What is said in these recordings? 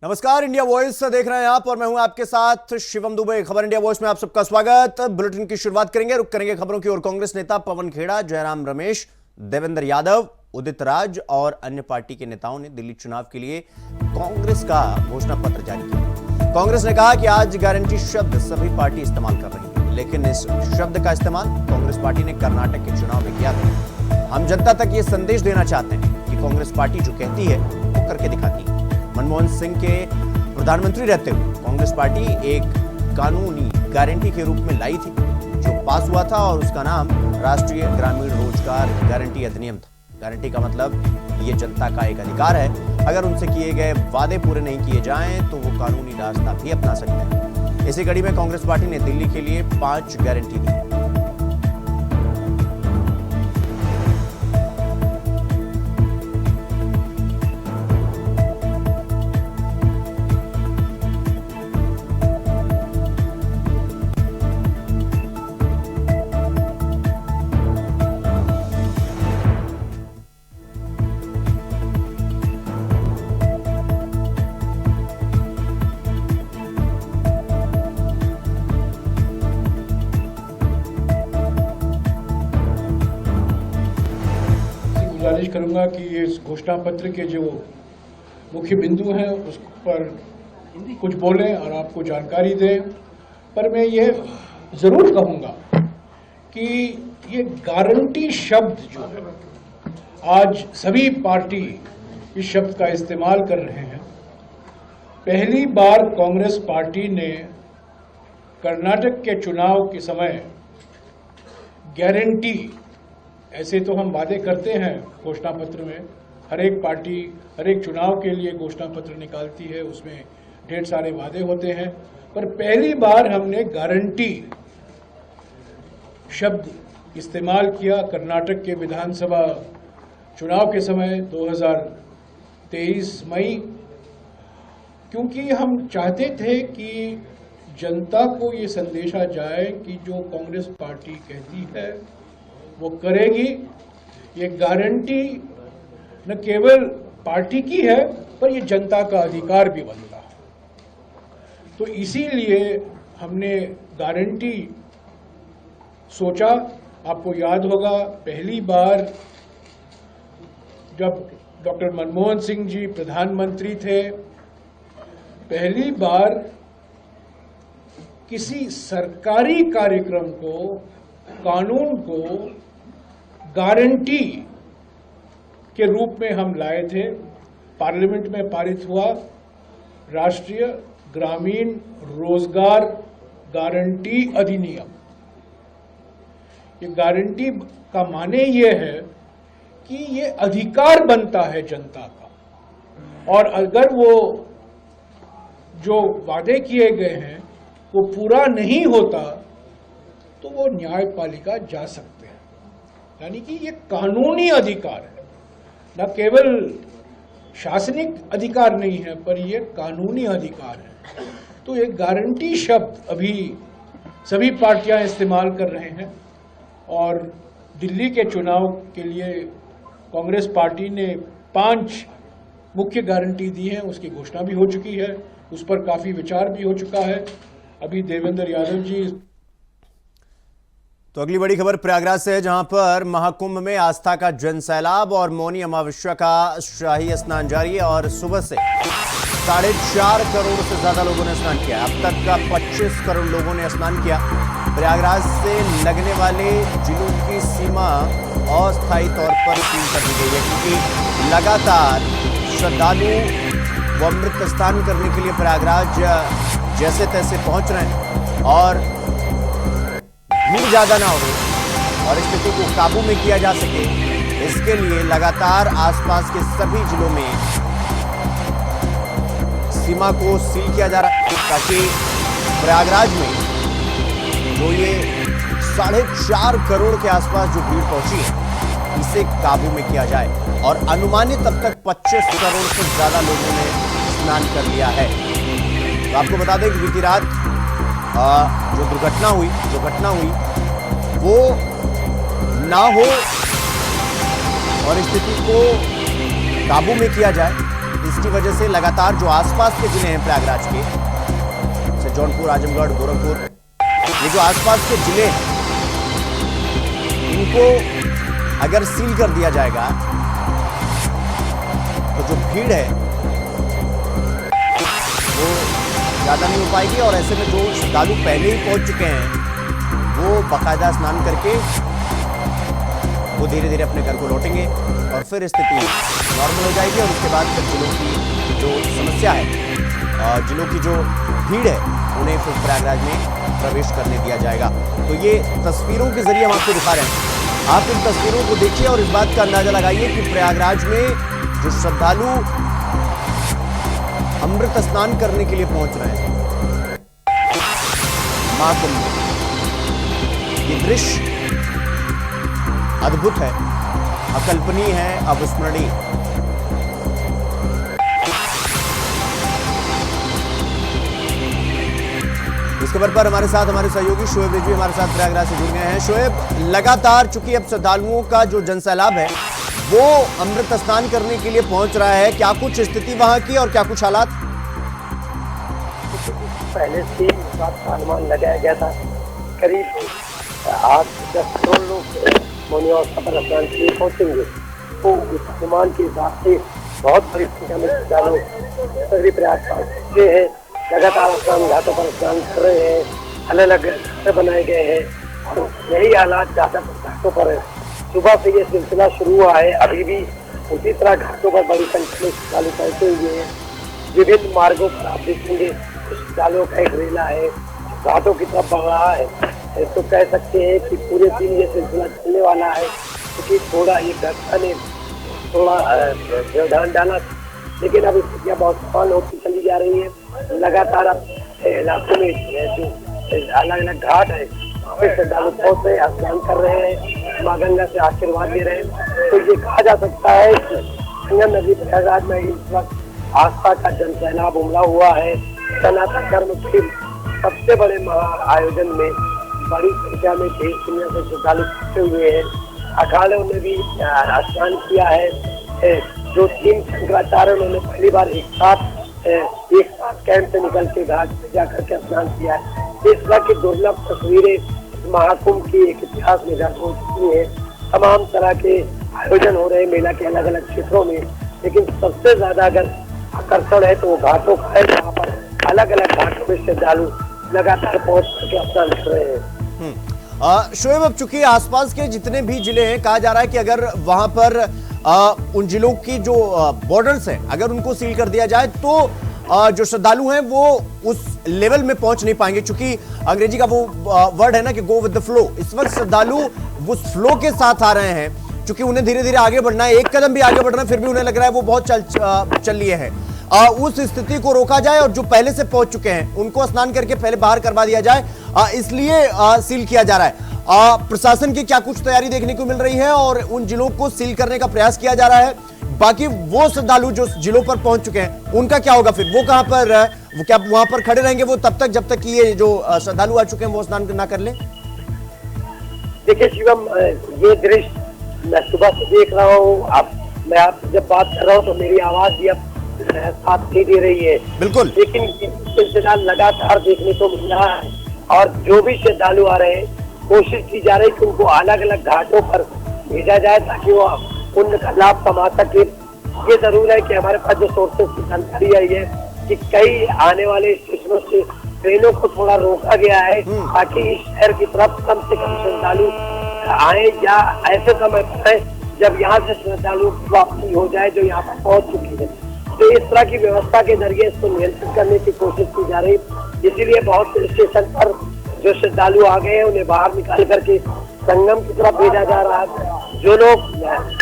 नमस्कार, India voice देख रहे हैं आप और मैं हूं आपके साथ शिवम दुबे। खबर इंडिया वॉइस में आप सबका स्वागत। बुलेटिन की शुरुआत करेंगे, रुक करेंगे खबरों की ओर। कांग्रेस नेता पवन खेड़ा, जयराम रमेश, देवेंद्र यादव, उदित राज और अन्य पार्टी के नेताओं ने दिल्ली चुनाव के लिए कांग्रेस का घोषणा पत्र जारी किया। कांग्रेस ने कहा कि आज गारंटी शब्द सभी पार्टी इस्तेमाल कर रही है, लेकिन इस शब्द का इस्तेमाल कांग्रेस पार्टी ने कर्नाटक के चुनाव में किया था। हम जनता तक ये संदेश देना चाहते हैं कि कांग्रेस पार्टी जो कहती है वो करके दिखाती है। मनमोहन सिंह के प्रधानमंत्री रहते हुए कांग्रेस पार्टी एक कानूनी गारंटी के रूप में लाई थी जो पास हुआ था और उसका नाम राष्ट्रीय ग्रामीण रोजगार गारंटी अधिनियम था। गारंटी का मतलब ये जनता का एक अधिकार है, अगर उनसे किए गए वादे पूरे नहीं किए जाएं तो वो कानूनी रास्ता भी अपना सकते हैं। इसी कड़ी में कांग्रेस पार्टी ने दिल्ली के लिए 5 गारंटी दी। गुजारिश करूंगा कि इस घोषणा पत्र के जो मुख्य बिंदु हैं उस पर कुछ बोलें और आपको जानकारी दें। पर मैं ये ज़रूर कहूंगा कि ये गारंटी शब्द जो है, आज सभी पार्टी इस शब्द का इस्तेमाल कर रहे हैं। पहली बार कांग्रेस पार्टी ने कर्नाटक के चुनाव के समय गारंटी, ऐसे तो हम वादे करते हैं घोषणा पत्र में, हर एक पार्टी हर एक चुनाव के लिए घोषणा पत्र निकालती है, उसमें ढेर सारे वादे होते हैं, पर पहली बार हमने गारंटी शब्द इस्तेमाल किया कर्नाटक के विधानसभा चुनाव के समय 2023 मई, क्योंकि हम चाहते थे कि जनता को ये संदेशा जाए कि जो कांग्रेस पार्टी कहती है वो करेगी। ये गारंटी न केवल पार्टी की है पर ये जनता का अधिकार भी बनता है। तो इसीलिए हमने गारंटी सोचा। आपको याद होगा पहली बार जब डॉक्टर मनमोहन सिंह जी प्रधानमंत्री थे, पहली बार किसी सरकारी कार्यक्रम को, कानून को गारंटी के रूप में हम लाए थे। पार्लियामेंट में पारित हुआ राष्ट्रीय ग्रामीण रोजगार गारंटी अधिनियम। ये गारंटी का माने ये है कि ये अधिकार बनता है जनता का, और अगर वो जो वादे किए गए हैं वो पूरा नहीं होता तो वो न्यायपालिका जा सकते हैं। यानी कि ये कानूनी अधिकार है, न केवल शासनिक अधिकार नहीं है पर ये कानूनी अधिकार है। तो ये गारंटी शब्द अभी सभी पार्टियां इस्तेमाल कर रहे हैं और दिल्ली के चुनाव के लिए कांग्रेस पार्टी ने 5 मुख्य गारंटी दी है। उसकी घोषणा भी हो चुकी है, उस पर काफ़ी विचार भी हो चुका है। अभी देवेंद्र यादव जी। तो अगली बड़ी खबर प्रयागराज से है, जहां पर महाकुंभ में आस्था का जन सैलाब और मौनी अमावस्या का शाही स्नान जारी है और सुबह से 4.5 करोड़ से ज्यादा लोगों ने स्नान किया। अब तक का 25 करोड़ लोगों ने स्नान किया। प्रयागराज से लगने वाले जिलों की सीमा अस्थायी तौर पर सील कर दी गई है, क्योंकि लगातार श्रद्धालु वो अमृत स्नान करने के लिए प्रयागराज जैसे तैसे पहुंच रहे हैं और भीड़ ज्यादा ना हो और स्थिति को काबू में किया जा सके, इसके लिए लगातार आसपास के सभी जिलों में सीमा को सील किया जा रहा है, ताकि प्रयागराज में जो ये 4.5 करोड़ के आसपास जो भीड़ पहुंची है इसे काबू में किया जाए। और अनुमानित अब तक 25 करोड़ से ज्यादा लोगों ने स्नान कर लिया है। तो आपको बता दें कि बीती रात जो घटना हुई वो ना हो और स्थिति को काबू में किया जाए, इसकी वजह से लगातार जो आसपास के जिले हैं प्रयागराज के, जैसे जौनपुर, आजमगढ़, गोरखपुर, ये जो आसपास के जिले हैं, इनको अगर सील कर दिया जाएगा तो जो भीड़ है वो ज्यादा नहीं हो पाएगी और ऐसे में जो श्रद्धालु पहले ही पहुंच चुके हैं वो बाकायदा स्नान करके वो धीरे धीरे अपने घर को लौटेंगे और फिर स्थिति नॉर्मल हो जाएगी और उसके बाद फिर जिलों की जो समस्या है, जिलों की जो भीड़ है, उन्हें फिर प्रयागराज में प्रवेश करने दिया जाएगा। तो ये तस्वीरों के जरिए हम आपको दिखा रहे हैं, आप इन तस्वीरों को देखिए और इस बात का अंदाजा लगाइए कि प्रयागराज में जो श्रद्धालु अमृत स्नान करने के लिए पहुंच रहे हैं महाकुंभ में, ये दृश्य अद्भुत है, अकल्पनीय है, अविस्मरणीय। इस खबर पर हमारे साथ हमारे सहयोगी शोएब रिजवी हमारे साथ प्रयागराज से जुड़ गए हैं। शोएब, लगातार चूंकि अब श्रद्धालुओं का जो जनसैलाब है वो अमृत स्नान करने के लिए पहुंच रहा है, क्या कुछ स्थिति वहां की और क्या कुछ हालात? पहले से इस बात का अनुमान लगाया गया था, करीब 8-10 करोड़ लोग मौनियावस्था पर स्नान के लिए पहुंचेंगे। तो उस अनुमान के हिसाब से बहुत बड़ी संख्या में श्रद्धालु सगरी प्रयास पहुंचे हैं, लगातार स्नान घाटों पर स्नान कर रहे हैं, अलग अलग घाट बनाए गए हैं और यही हालात ज्यादातर घाटों पर है। सुबह से ये सिलसिला शुरू हुआ है, अभी भी उसी तरह घाटों पर बड़ी संख्या में श्रद्धालु पहुंचे हुए हैं। विभिन्न मार्गों पर आप देखेंगे श्रद्धालुओं का एक रेला है, घाटों की तरफ बढ़ रहा है। तो कह सकते हैं कि पूरे दिन ये सिलसिला चलने वाला है, क्योंकि थोड़ा ये घटना ने थोड़ा व्यवधान डाला, लेकिन अब स्थितियाँ बहुत सफल होती चली जा रही है। लगातार अब इलाकों में जो अलग अलग घाट है वहाँ पे श्रद्धालु पहुँच रहे हैं, स्नान कर रहे हैं, माँ गंगा से आशीर्वाद ले रहे हैं। तो ये कहा जा सकता है कि संगम नदी प्रयागराज में इस वक्त आस्था का जनसैलाब उमड़ा हुआ है। सनातन धर्म के सबसे बड़े महा आयोजन में बड़ी संख्या में देश दुनिया से श्रद्धालु पहुंचे हुए हैं। अखाड़ों ने भी स्नान किया है। जो 3 शंकराचार्य उन्होंने पहली बार एक साथ कैंप से निकल के घाट पे जाकर के स्नान किया है। इस तरह की दुर्लभ तस्वीरें महाकुंभ की एक इतिहास में दर्ज हो चुकी है। तमाम तरह के आयोजन हो रहे हैं मेला के अलग अलग क्षेत्रों में, लेकिन सबसे ज्यादा अगर आकर्षण है तो वो घाटों का है, जहाँ पर अलग अलग घाटों में श्रद्धालु लगातार पहुंच करके स्नान कर रहे हैं। शोएब, अब चूंकि आसपास के जितने भी जिले हैं, कहा जा रहा है कि अगर वहां पर उन जिलों की जो बॉर्डर्स हैं अगर उनको सील कर दिया जाए तो जो श्रद्धालु हैं वो उस लेवल में पहुंच नहीं पाएंगे, क्योंकि अंग्रेजी का वो वर्ड है ना कि गो विद द फ्लो। इस वक्त श्रद्धालु उस फ्लो के साथ आ रहे हैं, क्योंकि उन्हें धीरे धीरे आगे बढ़ना है, एक कदम भी आगे बढ़ना है, फिर भी उन्हें लग रहा है वो बहुत चल लिए हैं। उस स्थिति को रोका जाए और जो पहले से पहुंच चुके हैं उनको स्नान करके पहले बाहर करवा दिया जाए, इसलिए सील किया जा रहा है। प्रशासन की क्या कुछ तैयारी देखने को मिल रही है और उन जिलों को सील करने का प्रयास किया जा रहा है? बाकी वो श्रद्धालु जो जिलों पर पहुंच चुके हैं उनका क्या होगा फिर? वो कहां पर, वो क्या वहां पर खड़े रहेंगे वो तब तक जब तक कि ये जो श्रद्धालु आ चुके हैं वो स्नान ना कर ले? देखिए शिवम, ये दृश्य मैं सुबह से देख रहा हूँ। मैं आपसे जब बात कर रहा हूँ तो मेरी आवाज भी अब साथ नहीं दे रही है, बिल्कुल, लेकिन सिलसिला लगातार देखने को मिल रहा है और जो भी श्रद्धालु आ रहे हैं कोशिश की जा रही है कि उनको अलग अलग घाटों पर भेजा जाए ताकि वो उनका लाभ कमा सके। ये जरूर है कि हमारे पास जो सोर्सेस की जानकारी आई है कि कई आने वाले स्टेशनों से ट्रेनों को थोड़ा रोका गया है ताकि इस शहर की तरफ कम से कम श्रद्धालु आए या ऐसे समय पर आए जब यहाँ से श्रद्धालुओं की वापसी हो जाए जो यहाँ पर पहुंच चुकी है। तो इस तरह की व्यवस्था के जरिए इसको नियंत्रित करने की कोशिश की जा रही है। इसीलिए बहुत से स्टेशन पर जो श्रद्धालु आ गए हैं उन्हें बाहर निकाल करके संगम की तरफ भेजा जा रहा है। जो लोग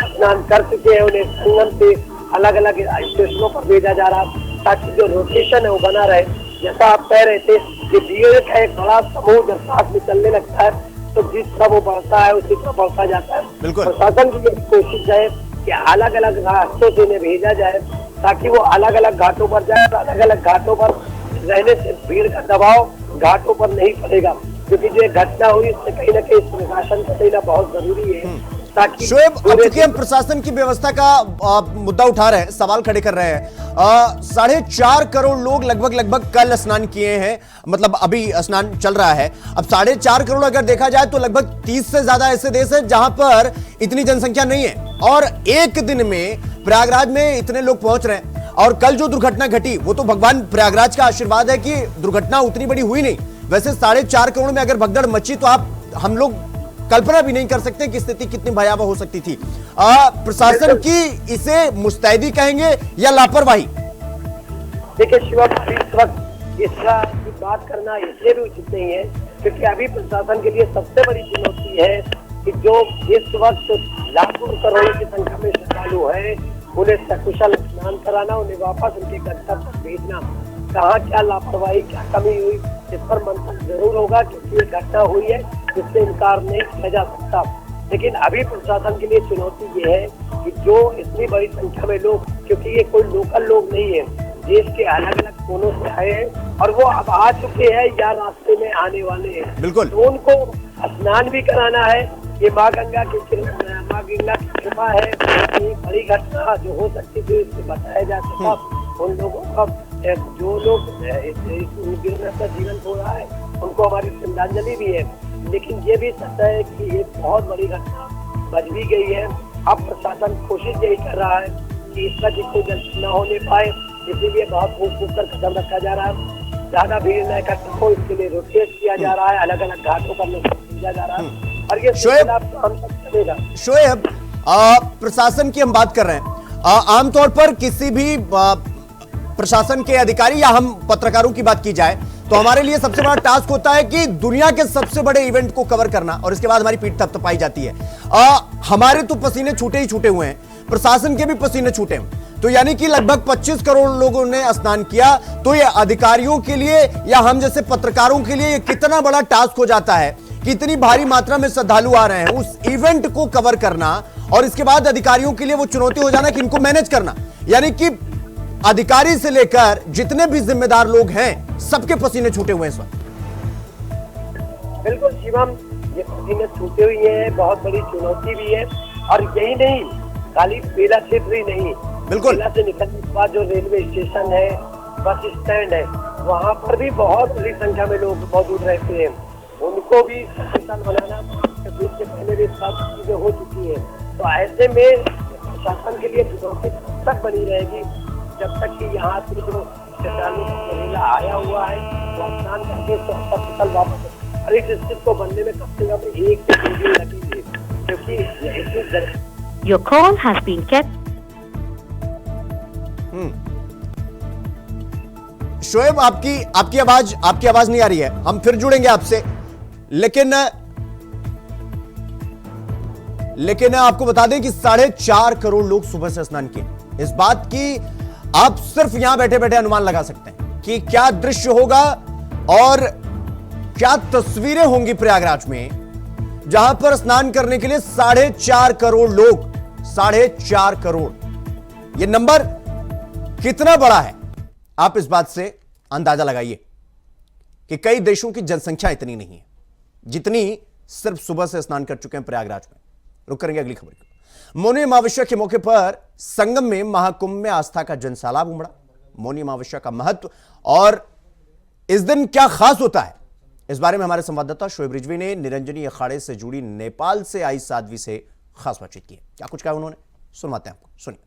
स्नान कर चुके हैं उन्हें संगम से अलग अलग स्टेशनों पर भेजा जा रहा है ताकि जो रोटेशन है वो बना रहे। जैसा आप कह रहे थे कि भीड़ का एक बड़ा समूह जब साथ में चलने लगता है तो जिस तरह वो बढ़ता है उसी तरह बढ़ता जाता है। प्रशासन की कोशिश है कि अलग अलग रास्तों से इन्हें भेजा जाए ताकि वो अलग अलग घाटों पर जाए। अलग अलग घाटों पर रहने से भीड़ का दबाव घाटों पर नहीं पड़ेगा, क्योंकि जो घटना हुई उससे कहीं ना कहीं प्रशासन का देना बहुत जरूरी है ताकि शोएब, अब चूंकि हम प्रशासन की व्यवस्था का मुद्दा उठा रहे हैं, सवाल खड़े कर रहे हैं, 4.5 करोड़ लोग लगभग कल स्नान किए हैं, मतलब अभी स्नान चल रहा है। अब 4.5 करोड़ अगर देखा जाए तो लगभग 30 से ज्यादा ऐसे देश हैं जहां पर इतनी जनसंख्या नहीं है, और एक दिन में प्रयागराज में इतने लोग पहुंच रहे हैं। और कल जो दुर्घटना घटी वो तो भगवान प्रयागराज का आशीर्वाद है कि दुर्घटना उतनी बड़ी हुई नहीं। वैसे 4.5 करोड़ में अगर भगदड़ मची तो हम लोग कल्पना भी नहीं कर सकते कि स्थिति कितनी भयावह हो सकती थी। प्रशासन की इसे मुस्तैदी कहेंगे या लापरवाही? देखिए शिवम, इस वक्त इसका बात करना इसलिए भी उचित नहीं है क्योंकि अभी प्रशासन के लिए सबसे बड़ी चुनौती है कि जो इस वक्त लाखों करोड़ों की संख्या में श्रद्धालु है, उन्हें सकुशल स्नान कराना, उन्हें वापस उनके गंतव्य तक भेजना। कहाँ क्या लापरवाही, क्या कमी हुई, इस पर मंथन जरूर होगा क्योंकि ये घटना हुई है जिससे इनकार नहीं किया जा सकता। लेकिन अभी प्रशासन के लिए चुनौती ये है कि जो इतनी बड़ी संख्या में लोग, क्योंकि ये कोई लोकल लोग नहीं है, देश के अलग अलग कोनों से आए हैं और वो अब आ चुके हैं या रास्ते में आने वाले हैं। बिल्कुल। तो उनको स्नान भी कराना है। ये माँ गंगा की कृपा है, ये बड़ी घटना जो हो सकती थी इससे बचाया जा सका। उन लोगों का, जो लोग का जीवन खो रहा है, उनको हमारी श्रद्धांजलि भी है। लेकिन ये भी सत्य है कि ये बहुत बड़ी घटना बच भी गई है। अब प्रशासन कोशिश यही कर रहा है कि इसका जितनी गलती न होने पाए, इसीलिए बहुत फूक कर कदम रखा जा रहा है। ज्यादा भीड़ न इकट्ठा हो, इसके लिए रोटेट किया जा रहा है, अलग अलग घाटों पर भेजा जा रहा है और ये चलेगा। शोएब, प्रशासन की हम बात कर रहे हैं, आमतौर पर किसी भी प्रशासन के अधिकारी या हम पत्रकारों की बात की जाए तो हमारे लिए सबसे बड़ा टास्क होता है कि दुनिया के सबसे बड़े इवेंट को कवर करना, और इसके बाद हमारी पीठ थपथपाई जाती है। हमारे तो पसीने छूटे ही छूटे हुए हैं, प्रशासन के भी पसीने छूटे हैं। तो यानी कि लगभग 25 करोड़ लोगों ने स्नान किया, तो ये अधिकारियों के लिए या हम जैसे पत्रकारों के लिए ये कितना बड़ा टास्क हो जाता है कि इतनी भारी मात्रा में श्रद्धालु आ रहे हैं, उस इवेंट को कवर करना, और इसके बाद अधिकारियों के लिए वो चुनौती हो जाना कि इनको मैनेज करना। यानी कि अधिकारी से लेकर जितने भी जिम्मेदार लोग हैं, सबके पसीने छूटे हुए हैं इस वक्त। बिल्कुल शिवम, ये पसीने छूटे हुए हैं, बहुत बड़ी चुनौती भी है। और यही नहीं, खाली मेला क्षेत्र ही नहीं, बिल्कुल, मेला से निकलने के बाद जो रेलवे स्टेशन है, बस स्टैंड है, वहाँ पर भी बहुत बड़ी संख्या में लोग मौजूद रहते हैं। उनको भी सचेतन बनाना, से पहले भी सब चीजें हो चुकी है। तो ऐसे में प्रशासन के लिए चुनौती तब तक बनी रहेगी जब तक कि यहाँ से जो श्रद्धालु का मेला आया हुआ है वो स्नान करके सकुशल वापस, और इस स्थिति को बनने में कम से कम 1 से 2 दिन लगेंगे क्योंकि इतनी Your call has been kept. Shoaib, आपकी आवाज नहीं आ रही है, हम फिर जुड़ेंगे आपसे। लेकिन आपको बता दें कि 4.5 करोड़ लोग सुबह से स्नान किए। इस बात की आप सिर्फ यहां बैठे बैठे अनुमान लगा सकते हैं कि क्या दृश्य होगा और क्या तस्वीरें होंगी प्रयागराज में, जहां पर स्नान करने के लिए 4.5 करोड़ लोग। 4.5 करोड़, यह नंबर कितना बड़ा है, आप इस बात से अंदाजा लगाइए कि कई देशों की जनसंख्या इतनी नहीं है जितनी सिर्फ सुबह से स्नान कर चुके हैं प्रयागराज में। रुक करेंगे अगली खबर की। मौनी अमावस्या के मौके पर संगम में महाकुंभ में आस्था का जनसैलाब उमड़ा। मौनी अमावस्या का महत्व और इस दिन क्या खास होता है, इस बारे में हमारे संवाददाता शोएब रिजवी ने निरंजनी अखाड़े से जुड़ी नेपाल से आई साध्वी से खास बातचीत की। क्या कुछ कहा उन्होंने, सुनवाते हैं आपको, सुनिए।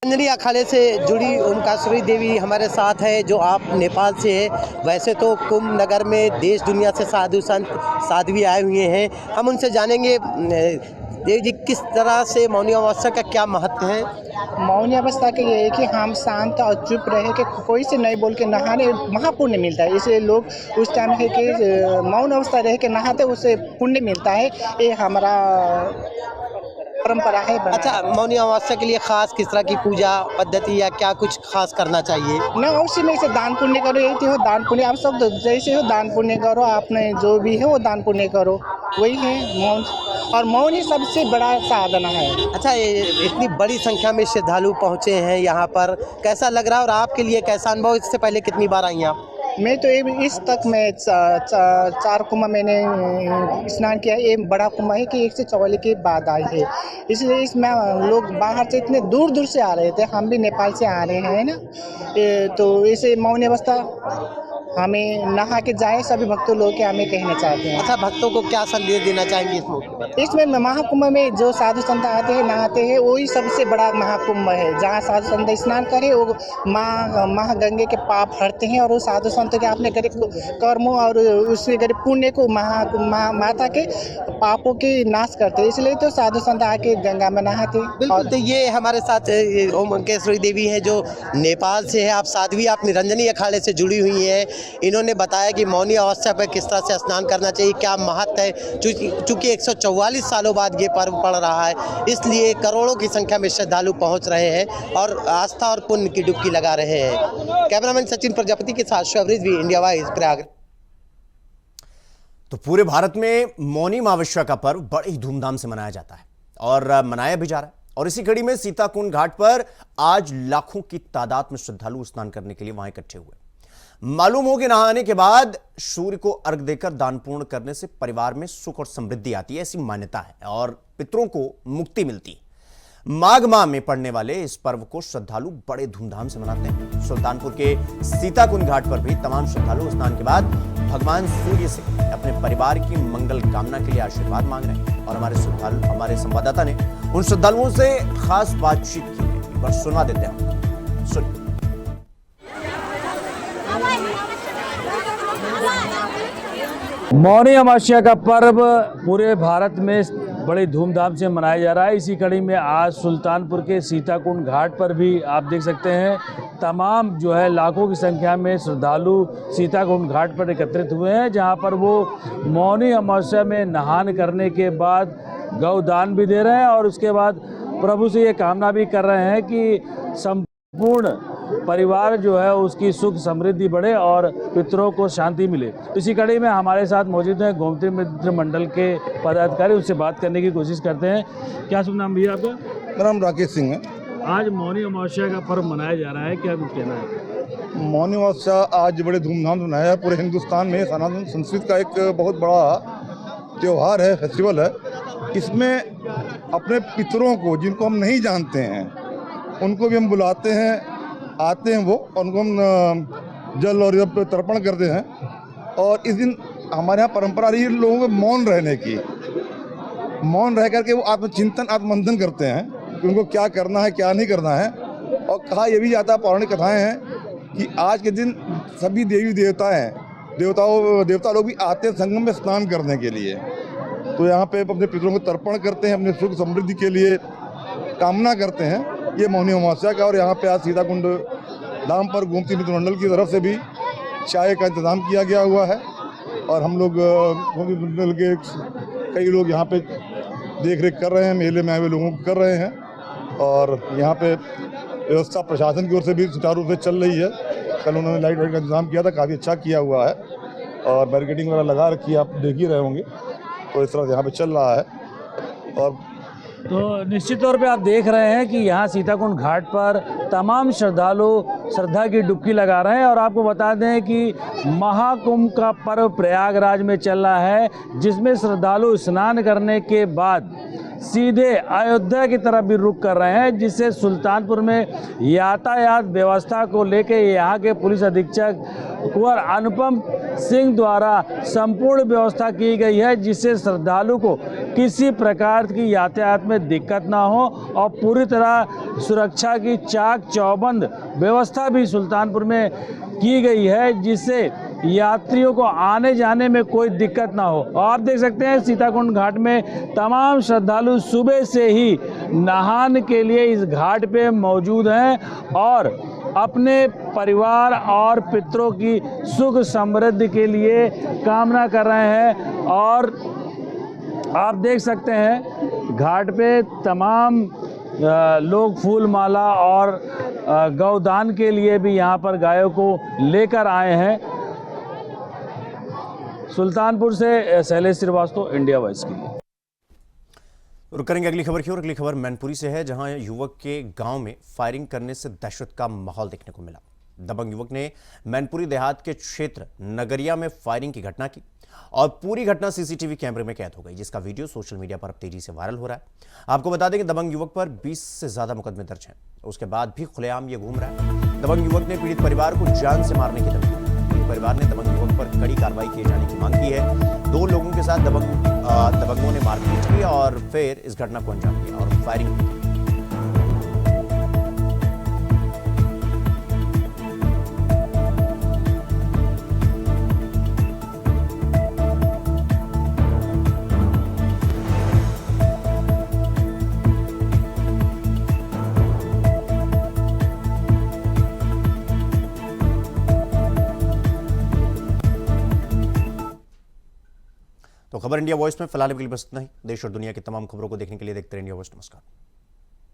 निरंजनी अखाड़े से जुड़ी ओमकारेश्वरी देवी हमारे साथ है, जो आप नेपाल से है। वैसे तो कुंभ नगर में देश दुनिया से साधु संत साध्वी आए हुए हैं। हम उनसे जानेंगे देवी जी किस तरह से मौनी अमावस्या का क्या महत्व है। मौनी अवस्था के ये है कि हम शांत और चुप रहे, कि कोई से नहीं बोल के नहाने महापुण्य मिलता है। इसलिए लोग उस टाइम है कि मौन अवस्था रह के नहाते, उससे पुण्य मिलता है। ये हमारा परंपरा है। अच्छा, मौनी अमावस्या के लिए खास किस तरह की पूजा पद्धति या क्या कुछ खास करना चाहिए? न उसी में से दान पुण्य करो, यही हो दान पुण्य। आप सब जैसे हो दान पुण्य करो, आपने जो भी है वो दान पुण्य करो, वही है मौन। और मौन ही सबसे बड़ा साधना है। अच्छा, इतनी बड़ी संख्या में श्रद्धालु पहुँचे हैं यहाँ पर, कैसा लग रहा है और आपके लिए कैसा अनुभव? इससे पहले कितनी बार आई आप? मैं तो इस तक मैं 4 कुंभ मैंने स्नान किया है। ये बड़ा कुंभ है कि 144 के बाद आई है, इसलिए इसमें लोग बाहर से इतने दूर दूर से आ रहे थे। हम भी नेपाल से आ रहे हैं ना, तो इसे मौन अवस्था हमें नहा के जाए सभी भक्तों लोग के हमें कहना चाहते हैं। अच्छा, भक्तों को क्या संदेश देना चाहेंगे इस मौके पर? इसमें महाकुंभ में जो साधु संत आते हैं नहाते हैं, वही सबसे बड़ा महाकुंभ है, जहाँ साधु संत स्नान करे, वो माँ गंगे के पाप हरते हैं और वो साधु संतों के अपने करे कर्मों और उसके करे पुण्य को माता के पापों के नाश करते हैं। इसलिए तो साधु संत आके गंगा में नहाते हैं। बिल्कुल। तो ये हमारे साथ ओम अंकेश्वरी देवी है जो नेपाल से है। आप साध्वी, आप निरंजनी अखाड़े से जुड़ी हुई हैं। इन्होंने बताया कि मौनी अवस्था पर किस तरह से स्नान करना चाहिए, क्या महत्व है। चूँकि 144 सालों बाद ये पर्व पड़ रहा है, इसलिए करोड़ों की संख्या में श्रद्धालु पहुंच रहे हैं और आस्था और पुण्य की डुबकी लगा रहे हैं। कैमरामैन सचिन प्रजापति के साथ शबरीज भी, इंडिया वाइज, प्रयाग। तो पूरे भारत में मौनी अमावस्या का पर्व बड़ी धूमधाम से मनाया जाता है और मनाया भी जा रहा है। और इसी कड़ी में सीताकुंड घाट पर आज लाखों की तादाद में श्रद्धालु स्नान करने के लिए वहां इकट्ठे हुए। मालूम हो कि नहाने के बाद सूर्य को अर्घ देकर दान पूर्ण करने से परिवार में सुख और समृद्धि आती है, ऐसी मान्यता है और पितरों को मुक्ति मिलती है। माघ माह में पड़ने वाले इस पर्व को श्रद्धालु बड़े धूमधाम से मनाते हैं। सुल्तानपुर के सीताकुंड घाट पर भी तमाम श्रद्धालु स्नान के बाद भगवान सूर्य से अपने परिवार की मंगल कामना के लिए आशीर्वाद मांग रहे हैं। और हमारे संवाददाता ने उन श्रद्धालुओं से खास बातचीत की है, एक बार सुनवा देते हैं। सुनिए। मौनी अमावस्या का पर्व पूरे भारत में बड़ी धूमधाम से मनाया जा रहा है। इसी कड़ी में आज सुल्तानपुर के सीताकुंड घाट पर भी आप देख सकते हैं तमाम जो है लाखों की संख्या में श्रद्धालु सीताकुंड घाट पर एकत्रित हुए हैं, जहां पर वो मौनी अमावस्या में नहान करने के बाद गौदान भी दे रहे हैं और उसके बाद प्रभु से ये कामना भी कर रहे हैं कि संपूर्ण परिवार जो है उसकी सुख समृद्धि बढ़े और पितरों को शांति मिले। इसी कड़ी में हमारे साथ मौजूद हैं गोमती मित्र मंडल के पदाधिकारी, उससे बात करने की कोशिश करते हैं। क्या शुभ नाम भैया आपका? मेरा नाम राकेश सिंह है। आज मौनी अमावस्या का पर्व मनाया जा रहा है, क्या कुछ कहना है? मौनी अमावस्या आज बड़े धूमधाम से मनाया है। पूरे हिंदुस्तान में सनातन संस्कृति का एक बहुत बड़ा त्यौहार है, फेस्टिवल है। इसमें अपने पितरों को, जिनको हम नहीं जानते हैं, उनको भी हम बुलाते हैं, आते हैं वो, और उनको हम जल और जब तर्पण करते हैं। और इस दिन हमारे यहाँ परंपरा रही है लोगों को मौन रहने की। मौन रह करके वो आत्मचिंतन, आत्ममंथन करते हैं कि उनको क्या करना है, क्या नहीं करना है। और कहा यह भी जाता है, पौराणिक कथाएं हैं कि आज के दिन सभी देवी देवता लोग भी आते हैं संगम में स्नान करने के लिए। तो यहाँ पे अपने पितरों को तर्पण करते हैं, अपने सुख समृद्धि के लिए कामना करते हैं। ये मौनी अमावस्या का। और यहाँ पे आज सीताकुंड धाम पर गोमती मित्र मंडल की तरफ से भी चाय का इंतजाम किया गया हुआ है और हम लोग गोमती मंडल के कई लोग यहाँ पे देख रेख कर रहे हैं, मेले में आए हुए लोगों को कर रहे हैं। और यहाँ पे व्यवस्था प्रशासन की ओर से भी सुचारू रूप से चल रही है। कल उन्होंने लाइट का इंतजाम किया था, काफ़ी अच्छा किया हुआ है और बैरिकेडिंग वगैरह लगा रखी है, आप देख ही रहे होंगे। तो इस तरह से यहाँ पे चल रहा है। और तो निश्चित तौर पे आप देख रहे हैं कि यहाँ सीताकुंड घाट पर तमाम श्रद्धालु श्रद्धा की डुबकी लगा रहे हैं। और आपको बता दें कि महाकुंभ का पर्व प्रयागराज में चल रहा है, जिसमें श्रद्धालु स्नान करने के बाद सीधे अयोध्या की तरफ भी रुख कर रहे हैं, जिससे सुल्तानपुर में यातायात व्यवस्था को लेकर यहाँ के पुलिस अधीक्षक कुंवर अनुपम सिंह द्वारा संपूर्ण व्यवस्था की गई है, जिससे श्रद्धालु को किसी प्रकार की यातायात में दिक्कत ना हो और पूरी तरह सुरक्षा की चाक चौबंद व्यवस्था भी सुल्तानपुर में की गई है, जिससे यात्रियों को आने जाने में कोई दिक्कत ना हो। और आप देख सकते हैं सीताकुंड घाट में तमाम श्रद्धालु सुबह से ही नहाने के लिए इस घाट पे मौजूद हैं और अपने परिवार और पितरों की सुख समृद्धि के लिए कामना कर रहे हैं। और आप देख सकते हैं घाट पे तमाम लोग फूल माला और गौदान के लिए भी यहाँ पर गायों को लेकर आए हैं। सुल्तानपुर से शैलेश श्रीवास्तव, इंडिया वॉइस के लिए। रुक करेंगे अगली खबर की ओर। अगली खबर मैनपुरी से है, जहां युवक के गांव में फायरिंग करने से दहशत का माहौल देखने को मिला। दबंग युवक ने मैनपुरी देहात के क्षेत्र नगरिया में फायरिंग की घटना की और पूरी घटना सीसीटीवी कैमरे में कैद हो गई, जिसका वीडियो सोशल मीडिया पर अब तेजी से वायरल हो रहा है। आपको बता दें कि दबंग युवक पर 20 से ज्यादा मुकदमे दर्ज हैं। उसके बाद भी खुलेआम ये घूम रहा है। दबंग युवक ने पीड़ित परिवार को जान से मारने की धमकी दी। पीड़ित परिवार ने दबंग युवक पर कड़ी कार्रवाई किए जाने की मांग की है। 2 लोगों के साथ दबंगों ने मारपीट की और फिर इस घटना को अंजाम दिया और फायरिंग की। तो खबर इंडिया वॉइस में फिलहाल के लिए बस इतना ही। देश और दुनिया की तमाम खबरों को देखने के लिए देखते रहिए इंडिया वॉइस। नमस्कार।